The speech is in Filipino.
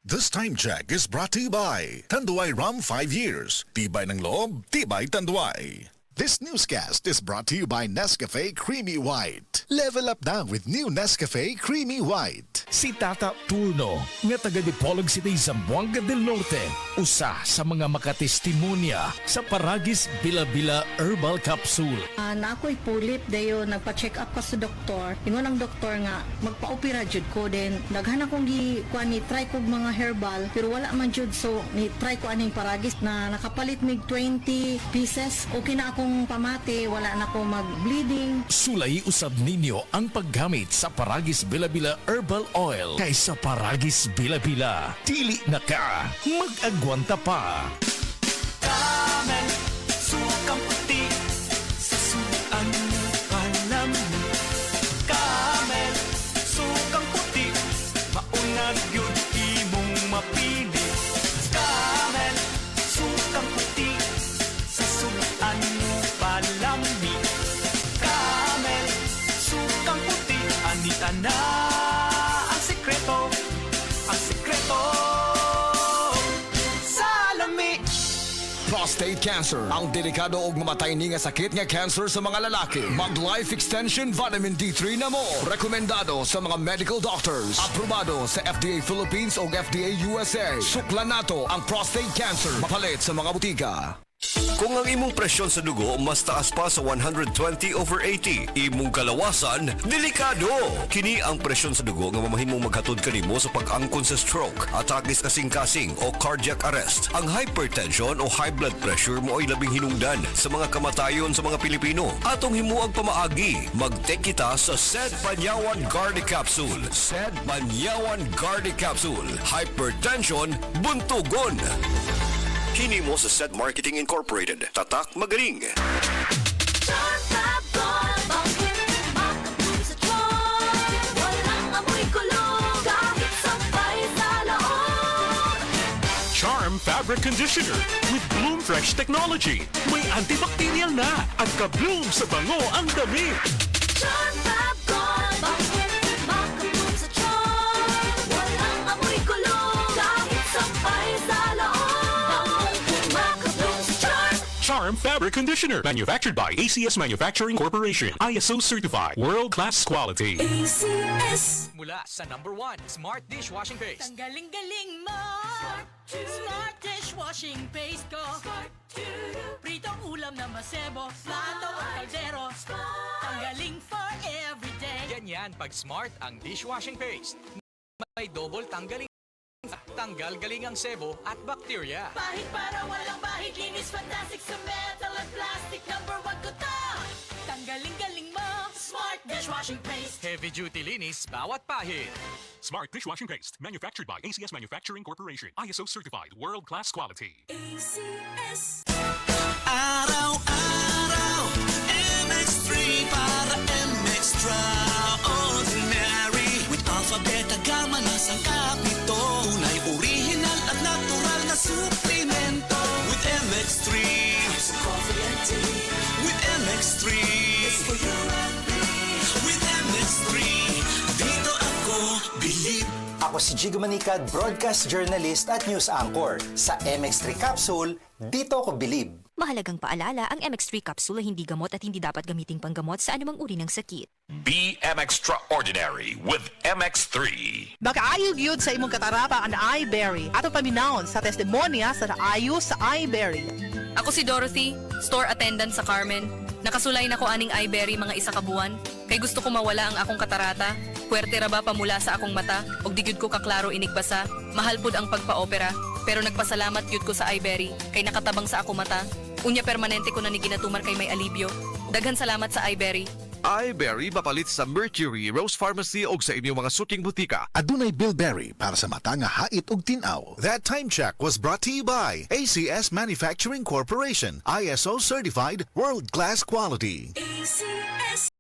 This time check is brought to you by Tanduay Rum 5 years. Tibay ng loob, tibay Tanduay. This newscast is brought to you by Nescafe Creamy White. Level up now with new Nescafe Creamy White. Si Tata Turno, nga taga Dipolog City, Zamboanga del Norte, usa sa mga makatestimonya sa Paragis Bila-Bila Herbal Capsule. Na ako'y pulip dayo nagpa-check up ka sa doktor. Ingon ang doktor nga magpa-opera jud ko din. Daghan akong ni try kog mga herbal pero wala man jud, so ni try ko aning Paragis na nakapalit mig 20 pieces. Okay na akong pamati, wala na ako mag-bleeding. Sulay usab ninyo ang paggamit sa Paragis Bila-Bila Herbal Oil kaysa Paragis Bila-Bila. Dili na ka, mag-agwanta pa. Camel, sukang puti, sa suan mo palamig. Camel, sukang puti, maunag yun imong mapili. Camel, sukang puti, sa suan mo palamig. Camel, sukang puti, anita na ang sikreto, ang sikreto sa lami. Prostate cancer, ang delikado ug mamatay ni nga sakit nga cancer sa mga lalaki. Mag Life Extension Vitamin D3 na mo. Rekomendado sa mga medical doctors. Aprobado sa FDA Philippines ug FDA USA. Suklan nato ang prostate cancer. Mapalit sa mga butika. Kung ang imong presyon sa dugo mas taas pa sa 120/80, imong kalawasan, delikado. Kini ang presyon sa dugo nga mamahimong maghatod kanimo sa pag-angkon sa stroke, atake kasing-kasing o cardiac arrest. Ang hypertension o high blood pressure mo ay labing hinungdan sa mga kamatayon sa mga Pilipino. Atong himuang pamaagi, mag-take kita sa SED Panyawan Gardi Capsule. SED Panyawan Gardi Capsule. Hypertension, buntugon. Hini mo sa SED Marketing Incorporated. Tatak magaling. Charm Fabric Conditioner with Bloom Fresh Technology. May antibacterial na at ka-bloom sa bango ang damit. Charm Fab Gold, bakit makabloom sa charm? Walang amoy kulong, kahit sampay sa loob. Makabloom sa charm. Charm Fabric Conditioner. Manufactured by ACS Manufacturing Corporation. ISO certified. World-class quality. ACS. Mula sa #1 Smart Dishwashing Paste. Ang galing-galing mo. Smart dishwashing paste ko. Pritong ulam na masebo, plato o kaldero. Ang galing for everyday. Ganyan pag Smart ang dishwashing paste. May double tanggaling. Tanggal galing ang sebo at bacteria. Bahid para walang bahid, linis fantastic sa metal at plastic. #1 ko to. Tanggaling-galing mo. Smart dishwashing paste. Heavy duty linis bawat pahid. Smart Dishwashing Paste. Manufactured by ACS Manufacturing Corporation. ISO certified. World-class quality. ACS. Araw-araw, MX3 para MX-Traordinary. With Alpha, Beta, Gamma na sangkap nito. Tunay, original at natural na suplemento. With MX3, it's coffee and tea. With MX3, it's for you and me. With MX3, dito ako bilib. Ako si Jigo Manicad, broadcast journalist at news anchor. Sa MX3 Capsule, dito ako bilib. Mahalagang paalala, ang MX3 capsule ay hindi gamot at hindi dapat gamiting panggamot sa anumang uri ng sakit. Be extraordinary with MX3. Makaayog yun sa imong katarapa ang iBerry. Ato paminahon sa testimonya sa naayo sa iBerry. Ako si Dorothy, store attendant sa Carmen. Nakasulay na ko aning iBerry mga isa ka buwan. Kay gusto ko mawala ang akong katarata. Puwerte ra ba pamula sa akong mata? Og di gyud ko kaklaro inigbasa. Mahal pud ang pagpa-opera. Pero nagpasalamat gyud ko sa iBerry. Kay nakatabang sa akong mata. Unya permanente ko na ni ginatuman kay may alibyo. Daghan salamat sa iBerry. iBerry mapalit sa Mercury, Rose Pharmacy o sa inyong mga suking butika. Adunay Bilberry para sa mata nga hait ug tinaw. That time check was brought to you by ACS Manufacturing Corporation. ISO certified, world-class quality. ACS.